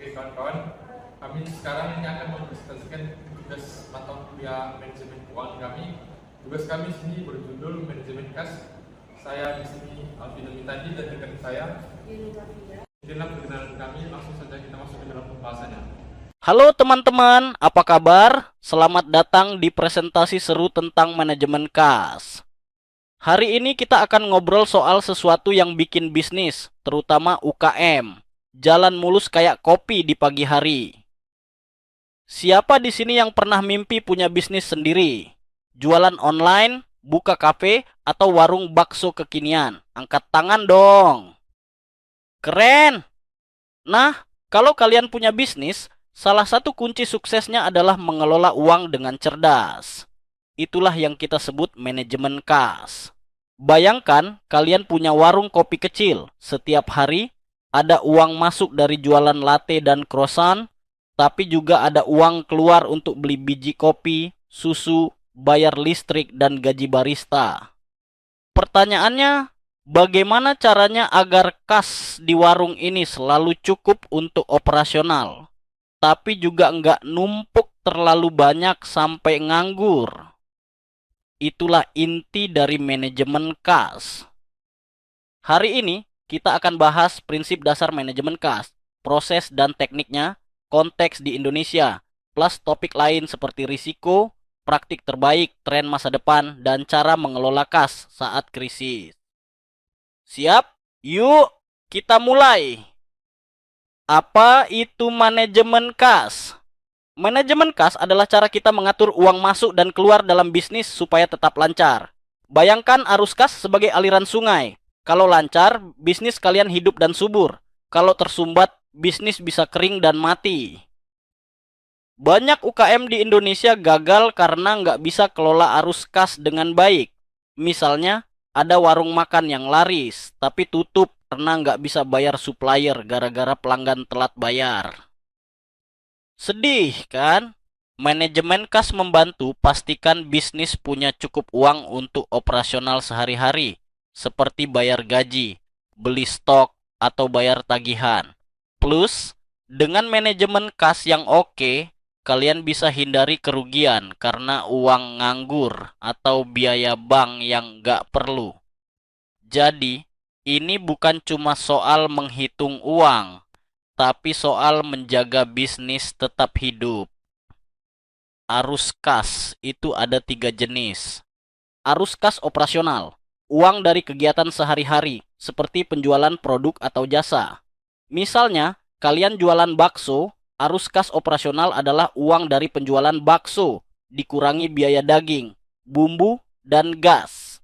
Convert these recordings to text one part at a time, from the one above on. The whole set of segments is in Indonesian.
Oke kawan-kawan, kami sekarang ini akan mempresentasikan tugas mata kuliah manajemen keuangan kami. Tugas kami sini berjudul manajemen kas. Saya di sini Alvin Mitadi dan rekan saya. Inilah perkenalan kami, langsung saja kita masuk ke dalam pembahasannya. Halo teman-teman, apa kabar? Selamat datang di presentasi seru tentang manajemen kas. Hari ini kita akan ngobrol soal sesuatu yang bikin bisnis, terutama UKM. Jalan mulus kayak kopi di pagi hari. Siapa di sini yang pernah mimpi punya bisnis sendiri? Jualan online, buka kafe, atau warung bakso kekinian? Angkat tangan dong. Keren! Nah, kalau kalian punya bisnis, salah satu kunci suksesnya adalah mengelola uang dengan cerdas. Itulah yang kita sebut manajemen kas. Bayangkan kalian punya warung kopi kecil. Setiap hari ada uang masuk dari jualan latte dan croissant, tapi juga ada uang keluar untuk beli biji kopi, susu, bayar listrik, dan gaji barista. Pertanyaannya, bagaimana caranya agar kas di warung ini selalu cukup untuk operasional, tapi juga nggak numpuk terlalu banyak sampai nganggur? Itulah inti dari manajemen kas. Hari ini kita akan bahas prinsip dasar manajemen kas, proses dan tekniknya, konteks di Indonesia, plus topik lain seperti risiko, praktik terbaik, tren masa depan, dan cara mengelola kas saat krisis. Siap? Yuk, kita mulai. Apa itu manajemen kas? Manajemen kas adalah cara kita mengatur uang masuk dan keluar dalam bisnis supaya tetap lancar. Bayangkan arus kas sebagai aliran sungai. Kalau lancar, bisnis kalian hidup dan subur. Kalau tersumbat, bisnis bisa kering dan mati. Banyak UKM di Indonesia gagal karena nggak bisa kelola arus kas dengan baik. Misalnya, ada warung makan yang laris, tapi tutup karena nggak bisa bayar supplier gara-gara pelanggan telat bayar. Sedih kan? Manajemen kas membantu pastikan bisnis punya cukup uang untuk operasional sehari-hari, seperti bayar gaji, beli stok, atau bayar tagihan. Plus, dengan manajemen kas yang oke, kalian bisa hindari kerugian karena uang nganggur atau biaya bank yang nggak perlu. Jadi, ini bukan cuma soal menghitung uang, tapi soal menjaga bisnis tetap hidup. Arus kas itu ada 3 jenis. Arus kas operasional, uang dari kegiatan sehari-hari, seperti penjualan produk atau jasa. Misalnya, kalian jualan bakso, arus kas operasional adalah uang dari penjualan bakso, dikurangi biaya daging, bumbu, dan gas.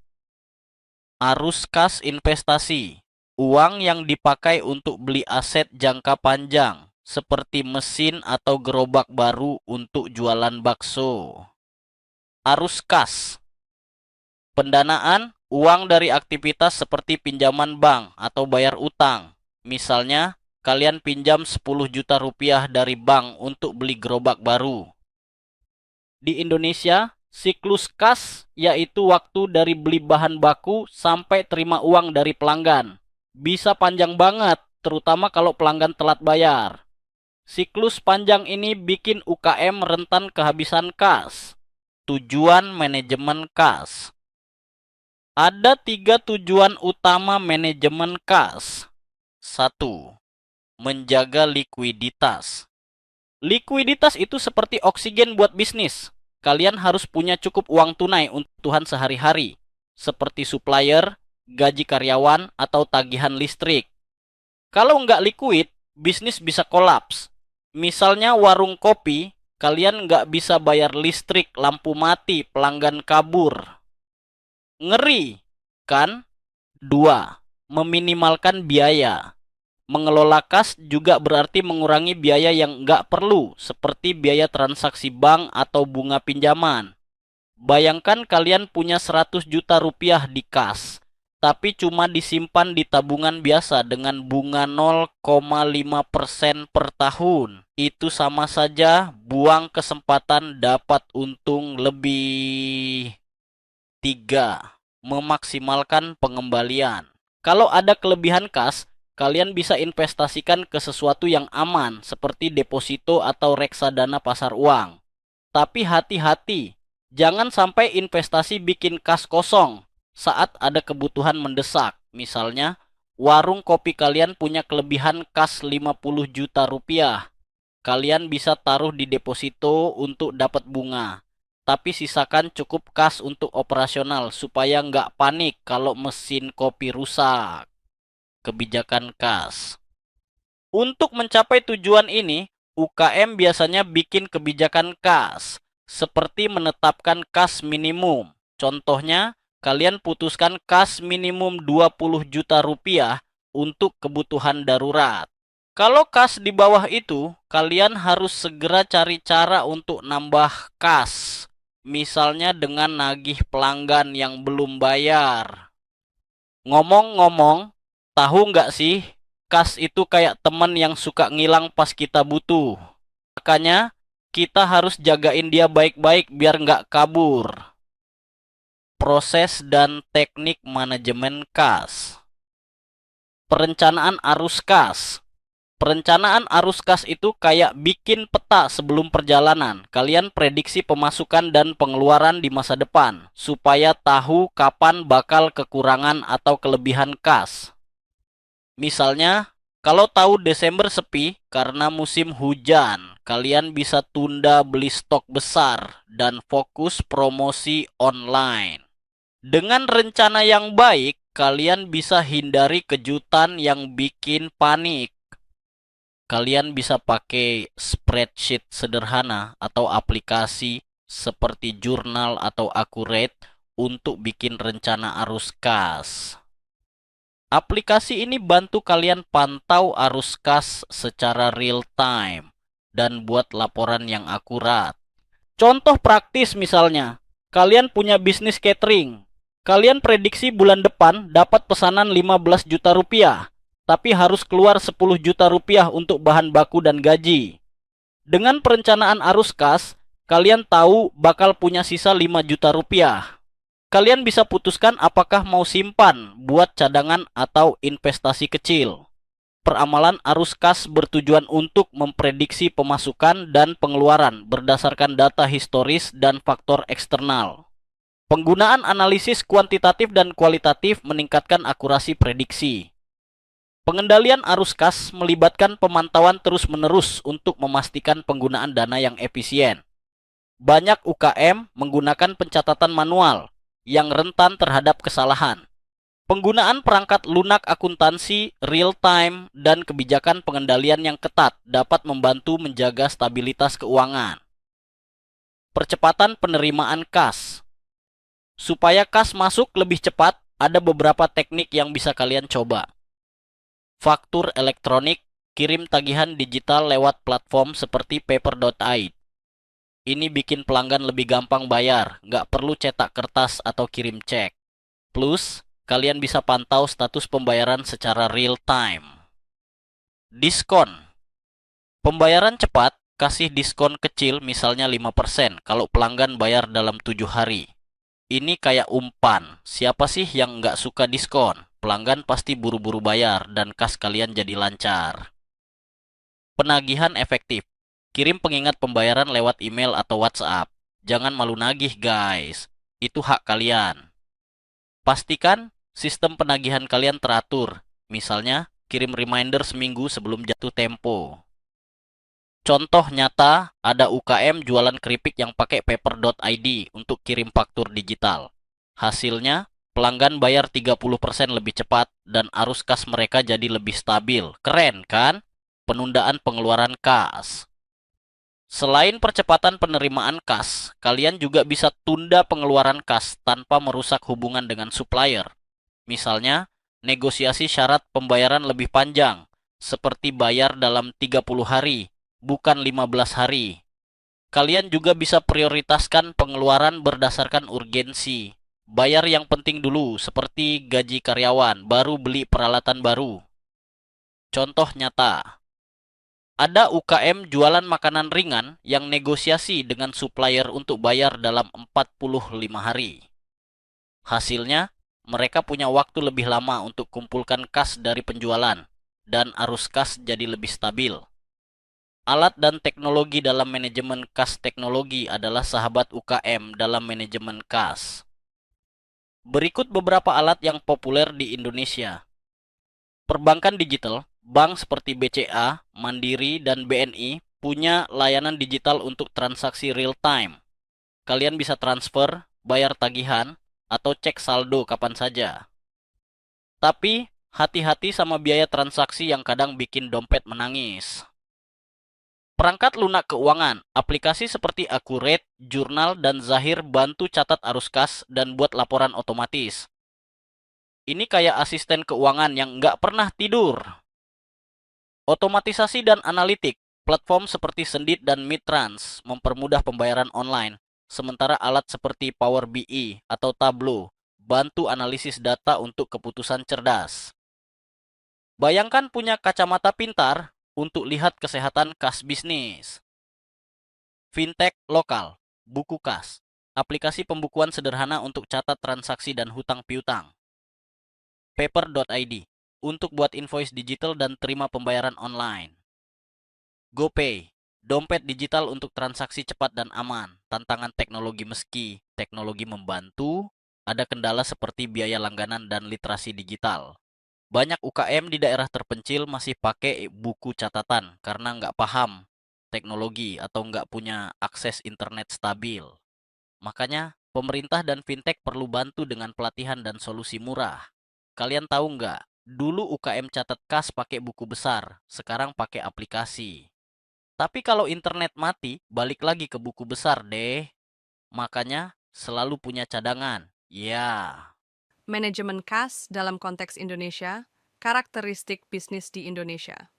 Arus kas investasi, uang yang dipakai untuk beli aset jangka panjang, seperti mesin atau gerobak baru untuk jualan bakso. Arus kas, pendanaan, uang dari aktivitas seperti pinjaman bank atau bayar utang. Misalnya, kalian pinjam 10 juta rupiah dari bank untuk beli gerobak baru. Di Indonesia, siklus kas yaitu waktu dari beli bahan baku sampai terima uang dari pelanggan. Bisa panjang banget, terutama kalau pelanggan telat bayar. Siklus panjang ini bikin UKM rentan kehabisan kas. Tujuan manajemen kas. Ada 3 tujuan utama manajemen kas. 1. Menjaga likuiditas. Likuiditas itu seperti oksigen buat bisnis. Kalian harus punya cukup uang tunai untuk kebutuhan sehari-hari, seperti supplier, gaji karyawan, atau tagihan listrik. Kalau nggak liquid, bisnis bisa kolaps. Misalnya warung kopi, kalian nggak bisa bayar listrik, lampu mati, pelanggan kabur. Ngeri, kan? 2. Meminimalkan biaya. Mengelola kas juga berarti mengurangi biaya yang nggak perlu, seperti biaya transaksi bank atau bunga pinjaman. Bayangkan kalian punya 100 juta rupiah di kas, tapi cuma disimpan di tabungan biasa dengan bunga 0,5% per tahun. Itu sama saja buang kesempatan dapat untung lebih. 3. Memaksimalkan pengembalian. Kalau ada kelebihan kas, kalian bisa investasikan ke sesuatu yang aman seperti deposito atau reksadana pasar uang. Tapi hati-hati, jangan sampai investasi bikin kas kosong saat ada kebutuhan mendesak. Misalnya, warung kopi kalian punya kelebihan kas 50 juta rupiah. Kalian bisa taruh di deposito untuk dapat bunga. Tapi sisakan cukup kas untuk operasional supaya nggak panik kalau mesin kopi rusak. Kebijakan kas. Untuk mencapai tujuan ini, UKM biasanya bikin kebijakan kas, seperti menetapkan kas minimum. Contohnya, kalian putuskan kas minimum 20 juta rupiah untuk kebutuhan darurat. Kalau kas di bawah itu, kalian harus segera cari cara untuk nambah kas. Misalnya dengan nagih pelanggan yang belum bayar. Ngomong-ngomong, tahu nggak sih, kas itu kayak teman yang suka ngilang pas kita butuh. Makanya, kita harus jagain dia baik-baik biar nggak kabur. Proses dan teknik manajemen kas. Perencanaan arus kas. Perencanaan arus kas itu kayak bikin peta sebelum perjalanan. Kalian prediksi pemasukan dan pengeluaran di masa depan, supaya tahu kapan bakal kekurangan atau kelebihan kas. Misalnya, kalau tahu Desember sepi karena musim hujan, kalian bisa tunda beli stok besar dan fokus promosi online. Dengan rencana yang baik, kalian bisa hindari kejutan yang bikin panik. Kalian bisa pakai spreadsheet sederhana atau aplikasi seperti jurnal atau Accurate untuk bikin rencana arus kas. Aplikasi ini bantu kalian pantau arus kas secara real time dan buat laporan yang akurat. Contoh praktis misalnya, kalian punya bisnis catering. Kalian prediksi bulan depan dapat pesanan 15 juta rupiah. Tapi harus keluar 10 juta rupiah untuk bahan baku dan gaji. Dengan perencanaan arus kas, kalian tahu bakal punya sisa 5 juta rupiah. Kalian bisa putuskan apakah mau simpan buat cadangan atau investasi kecil. Peramalan arus kas bertujuan untuk memprediksi pemasukan dan pengeluaran berdasarkan data historis dan faktor eksternal. Penggunaan analisis kuantitatif dan kualitatif meningkatkan akurasi prediksi. Pengendalian arus kas melibatkan pemantauan terus-menerus untuk memastikan penggunaan dana yang efisien. Banyak UKM menggunakan pencatatan manual yang rentan terhadap kesalahan. Penggunaan perangkat lunak akuntansi, real time, dan kebijakan pengendalian yang ketat dapat membantu menjaga stabilitas keuangan. Percepatan penerimaan kas. Supaya kas masuk lebih cepat, ada beberapa teknik yang bisa kalian coba. Faktur elektronik, kirim tagihan digital lewat platform seperti paper.id. Ini bikin pelanggan lebih gampang bayar, nggak perlu cetak kertas atau kirim cek. Plus, kalian bisa pantau status pembayaran secara real time. Diskon. Pembayaran cepat, kasih diskon kecil misalnya 5% kalau pelanggan bayar dalam 7 hari. Ini kayak umpan, siapa sih yang nggak suka diskon? Pelanggan pasti buru-buru bayar dan kas kalian jadi lancar. Penagihan efektif. Kirim pengingat pembayaran lewat email atau WhatsApp. Jangan malu nagih guys. Itu hak kalian. Pastikan sistem penagihan kalian teratur. Misalnya, kirim reminder seminggu sebelum jatuh tempo. Contoh nyata, ada UKM jualan keripik yang pakai paper.id untuk kirim faktur digital. Hasilnya, pelanggan bayar 30% lebih cepat dan arus kas mereka jadi lebih stabil. Keren kan? Penundaan pengeluaran kas. Selain percepatan penerimaan kas, kalian juga bisa tunda pengeluaran kas tanpa merusak hubungan dengan supplier. Misalnya, negosiasi syarat pembayaran lebih panjang, seperti bayar dalam 30 hari, bukan 15 hari. Kalian juga bisa prioritaskan pengeluaran berdasarkan urgensi. Bayar yang penting dulu, seperti gaji karyawan, baru beli peralatan baru. Contoh nyata. Ada UKM jualan makanan ringan yang negosiasi dengan supplier untuk bayar dalam 45 hari. Hasilnya, mereka punya waktu lebih lama untuk kumpulkan kas dari penjualan. dan arus kas jadi lebih stabil. Alat dan teknologi dalam manajemen kas teknologi adalah sahabat UKM dalam manajemen kas. Berikut beberapa alat yang populer di Indonesia. Perbankan digital, bank seperti BCA, Mandiri, dan BNI punya layanan digital untuk transaksi real time. Kalian bisa transfer, bayar tagihan, atau cek saldo kapan saja. Tapi, hati-hati sama biaya transaksi yang kadang bikin dompet menangis. Perangkat lunak keuangan, aplikasi seperti Accurate, Jurnal, dan Zahir bantu catat arus kas dan buat laporan otomatis. Ini kayak asisten keuangan yang nggak pernah tidur. Otomatisasi dan analitik, platform seperti Sendit dan Midtrans mempermudah pembayaran online, sementara alat seperti Power BI atau Tableau bantu analisis data untuk keputusan cerdas. Bayangkan punya kacamata pintar untuk lihat kesehatan kas bisnis. Fintech lokal, buku kas, aplikasi pembukuan sederhana untuk catat transaksi dan hutang piutang. Paper.id, untuk buat invoice digital dan terima pembayaran online. GoPay, dompet digital untuk transaksi cepat dan aman. Tantangan teknologi meski teknologi membantu, ada kendala seperti biaya langganan dan literasi digital. Banyak UKM di daerah terpencil masih pakai buku catatan karena nggak paham teknologi atau nggak punya akses internet stabil. Makanya, pemerintah dan fintech perlu bantu dengan pelatihan dan solusi murah. Kalian tahu nggak? Dulu UKM catat kas pakai buku besar, sekarang pakai aplikasi. Tapi kalau internet mati, balik lagi ke buku besar deh. Makanya, selalu punya cadangan. Ya. Manajemen kas dalam konteks Indonesia, karakteristik bisnis di Indonesia.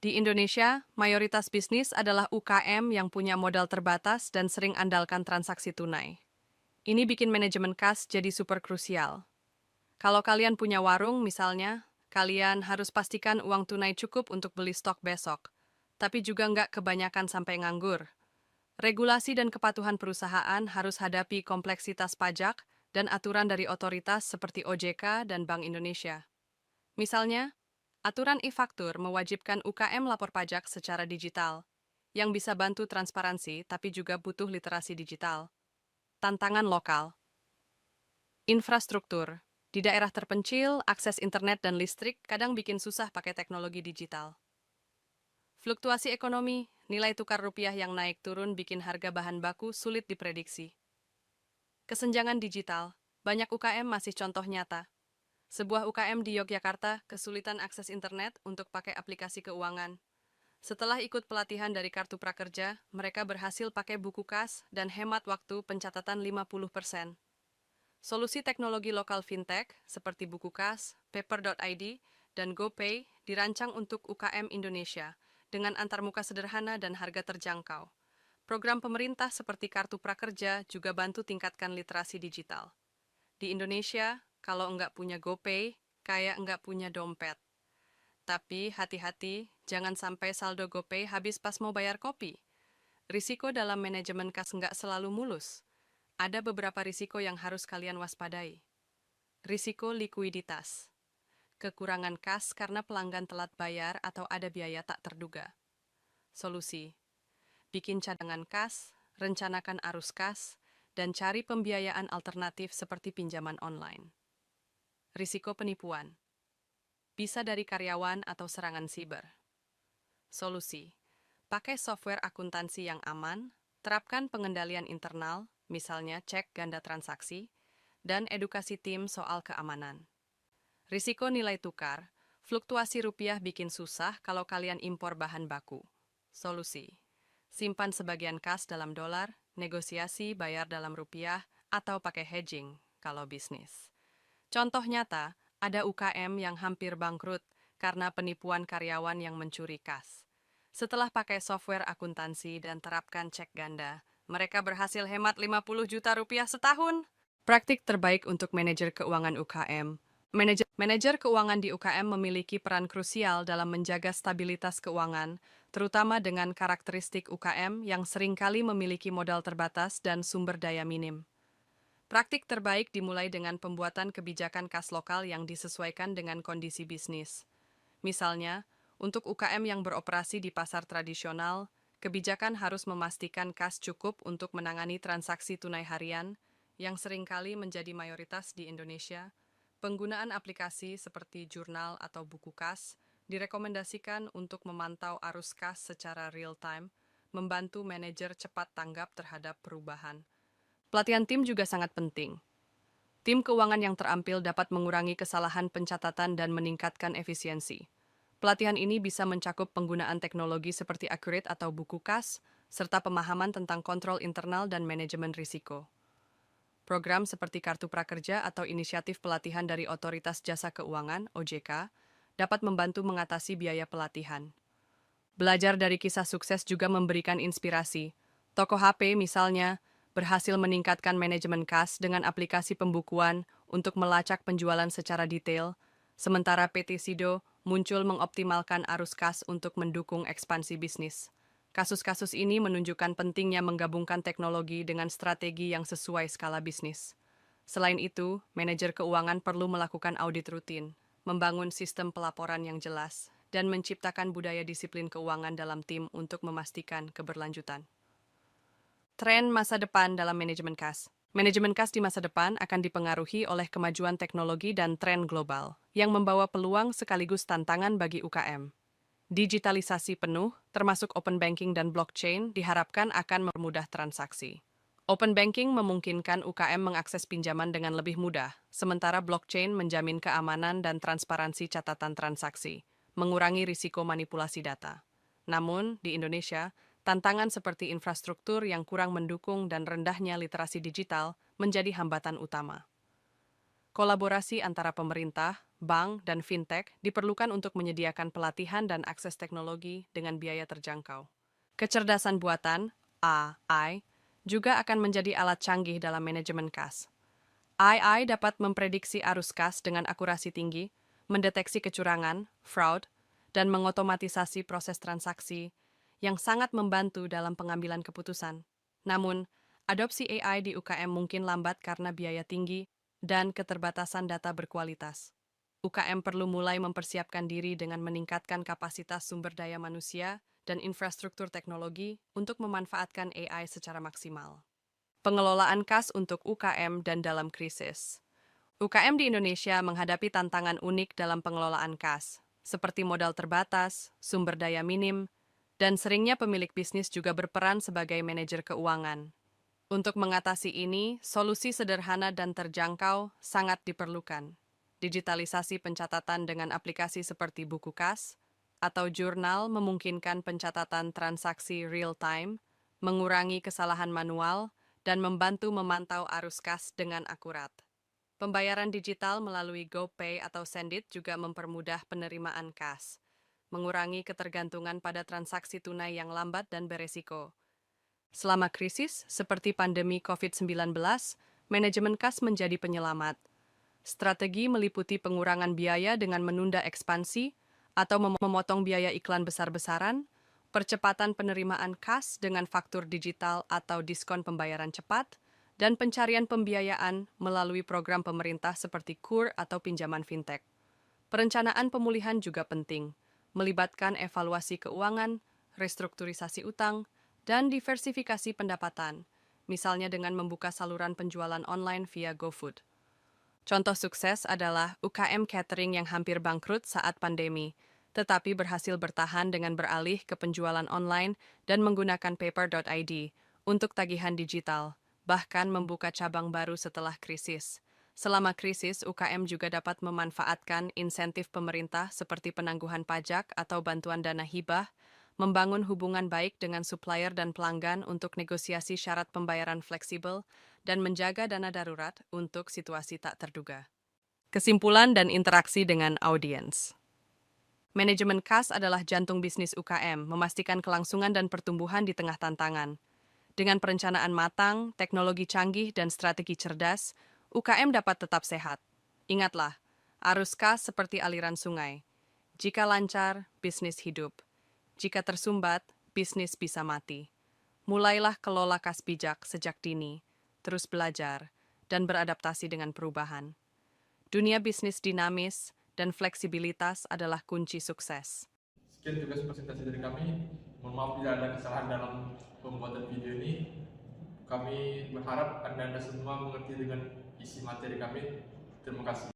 Di Indonesia, mayoritas bisnis adalah UKM yang punya modal terbatas dan sering andalkan transaksi tunai. Ini bikin manajemen kas jadi super krusial. Kalau kalian punya warung misalnya, kalian harus pastikan uang tunai cukup untuk beli stok besok, tapi juga nggak kebanyakan sampai nganggur. Regulasi dan kepatuhan perusahaan harus hadapi kompleksitas pajak dan aturan dari otoritas seperti OJK dan Bank Indonesia. Misalnya, aturan e-faktur mewajibkan UKM lapor pajak secara digital, yang bisa bantu transparansi tapi juga butuh literasi digital. Tantangan lokal. Infrastruktur. Di daerah terpencil, akses internet dan listrik kadang bikin susah pakai teknologi digital. Fluktuasi ekonomi, nilai tukar rupiah yang naik turun bikin harga bahan baku sulit diprediksi. Kesenjangan digital, banyak UKM masih contoh nyata. Sebuah UKM di Yogyakarta kesulitan akses internet untuk pakai aplikasi keuangan. Setelah ikut pelatihan dari Kartu Prakerja, mereka berhasil pakai buku kas dan hemat waktu pencatatan 50%. Solusi teknologi lokal fintech seperti buku kas, Paper.id, dan GoPay dirancang untuk UKM Indonesia dengan antarmuka sederhana dan harga terjangkau. Program pemerintah seperti Kartu Prakerja juga bantu tingkatkan literasi digital. Di Indonesia, kalau nggak punya GoPay, kayak nggak punya dompet. Tapi hati-hati, jangan sampai saldo GoPay habis pas mau bayar kopi. Risiko dalam manajemen kas nggak selalu mulus. Ada beberapa risiko yang harus kalian waspadai. Risiko likuiditas. Kekurangan kas karena pelanggan telat bayar atau ada biaya tak terduga. Solusi. Bikin cadangan kas, rencanakan arus kas, dan cari pembiayaan alternatif seperti pinjaman online. Risiko penipuan. Bisa dari karyawan atau serangan siber. Solusi. Pakai software akuntansi yang aman, terapkan pengendalian internal, misalnya cek ganda transaksi, dan edukasi tim soal keamanan. Risiko nilai tukar. Fluktuasi rupiah bikin susah kalau kalian impor bahan baku. Solusi. Simpan sebagian kas dalam dolar, negosiasi bayar dalam rupiah, atau pakai hedging kalau bisnis. Contoh nyata, ada UKM yang hampir bangkrut karena penipuan karyawan yang mencuri kas. Setelah pakai software akuntansi dan terapkan cek ganda, mereka berhasil hemat 50 juta rupiah setahun. Praktik terbaik untuk manajer keuangan UKM. Manajer keuangan di UKM memiliki peran krusial dalam menjaga stabilitas keuangan, terutama dengan karakteristik UKM yang seringkali memiliki modal terbatas dan sumber daya minim. Praktik terbaik dimulai dengan pembuatan kebijakan kas lokal yang disesuaikan dengan kondisi bisnis. Misalnya, untuk UKM yang beroperasi di pasar tradisional, kebijakan harus memastikan kas cukup untuk menangani transaksi tunai harian yang seringkali menjadi mayoritas di Indonesia. Penggunaan aplikasi seperti jurnal atau buku kas direkomendasikan untuk memantau arus kas secara real-time, membantu manajer cepat tanggap terhadap perubahan. Pelatihan tim juga sangat penting. Tim keuangan yang terampil dapat mengurangi kesalahan pencatatan dan meningkatkan efisiensi. Pelatihan ini bisa mencakup penggunaan teknologi seperti Accurate atau buku kas, serta pemahaman tentang kontrol internal dan manajemen risiko. Program seperti Kartu Prakerja atau inisiatif pelatihan dari Otoritas Jasa Keuangan (OJK) dapat membantu mengatasi biaya pelatihan. Belajar dari kisah sukses juga memberikan inspirasi. Toko HP misalnya berhasil meningkatkan manajemen kas dengan aplikasi pembukuan untuk melacak penjualan secara detail, sementara PT Sido muncul mengoptimalkan arus kas untuk mendukung ekspansi bisnis. Kasus-kasus ini menunjukkan pentingnya menggabungkan teknologi dengan strategi yang sesuai skala bisnis. Selain itu, manajer keuangan perlu melakukan audit rutin, membangun sistem pelaporan yang jelas, dan menciptakan budaya disiplin keuangan dalam tim untuk memastikan keberlanjutan. Tren masa depan dalam manajemen kas. Manajemen kas di masa depan akan dipengaruhi oleh kemajuan teknologi dan tren global yang membawa peluang sekaligus tantangan bagi UKM. Digitalisasi penuh, termasuk open banking dan blockchain, diharapkan akan mempermudah transaksi. Open banking memungkinkan UKM mengakses pinjaman dengan lebih mudah, sementara blockchain menjamin keamanan dan transparansi catatan transaksi, mengurangi risiko manipulasi data. Namun, di Indonesia, tantangan seperti infrastruktur yang kurang mendukung dan rendahnya literasi digital menjadi hambatan utama. Kolaborasi antara pemerintah, bank, dan fintech diperlukan untuk menyediakan pelatihan dan akses teknologi dengan biaya terjangkau. Kecerdasan buatan, AI, juga akan menjadi alat canggih dalam manajemen kas. AI dapat memprediksi arus kas dengan akurasi tinggi, mendeteksi kecurangan, fraud, dan mengotomatisasi proses transaksi yang sangat membantu dalam pengambilan keputusan. Namun, adopsi AI di UKM mungkin lambat karena biaya tinggi dan keterbatasan data berkualitas. UKM perlu mulai mempersiapkan diri dengan meningkatkan kapasitas sumber daya manusia dan infrastruktur teknologi untuk memanfaatkan AI secara maksimal. Pengelolaan kas untuk UKM dan dalam krisis. UKM di Indonesia menghadapi tantangan unik dalam pengelolaan kas, seperti modal terbatas, sumber daya minim, dan seringnya pemilik bisnis juga berperan sebagai manajer keuangan. Untuk mengatasi ini, solusi sederhana dan terjangkau sangat diperlukan. Digitalisasi pencatatan dengan aplikasi seperti buku kas atau jurnal memungkinkan pencatatan transaksi real-time, mengurangi kesalahan manual, dan membantu memantau arus kas dengan akurat. Pembayaran digital melalui GoPay atau Sendit juga mempermudah penerimaan kas, mengurangi ketergantungan pada transaksi tunai yang lambat dan beresiko. Selama krisis, seperti pandemi COVID-19, manajemen kas menjadi penyelamat. Strategi meliputi pengurangan biaya dengan menunda ekspansi atau memotong biaya iklan besar-besaran, percepatan penerimaan kas dengan faktur digital atau diskon pembayaran cepat, dan pencarian pembiayaan melalui program pemerintah seperti KUR atau pinjaman fintech. Perencanaan pemulihan juga penting, melibatkan evaluasi keuangan, restrukturisasi utang, dan diversifikasi pendapatan, misalnya dengan membuka saluran penjualan online via GoFood. Contoh sukses adalah UKM catering yang hampir bangkrut saat pandemi, tetapi berhasil bertahan dengan beralih ke penjualan online dan menggunakan paper.id untuk tagihan digital, bahkan membuka cabang baru setelah krisis. Selama krisis, UKM juga dapat memanfaatkan insentif pemerintah seperti penangguhan pajak atau bantuan dana hibah, membangun hubungan baik dengan supplier dan pelanggan untuk negosiasi syarat pembayaran fleksibel, dan menjaga dana darurat untuk situasi tak terduga. Kesimpulan dan interaksi dengan audiens. Manajemen kas adalah jantung bisnis UKM, memastikan kelangsungan dan pertumbuhan di tengah tantangan. Dengan perencanaan matang, teknologi canggih, dan strategi cerdas, UKM dapat tetap sehat. Ingatlah, arus kas seperti aliran sungai. Jika lancar, bisnis hidup. Jika tersumbat, bisnis bisa mati. Mulailah kelola kas bijak sejak dini, terus belajar, dan beradaptasi dengan perubahan. Dunia bisnis dinamis, dan fleksibilitas adalah kunci sukses. Sekian tugas presentasi dari kami. Mohon maaf bila ada kesalahan dalam pembuatan video ini. Kami berharap Anda semua mengerti dengan isi materi kami. Terima kasih.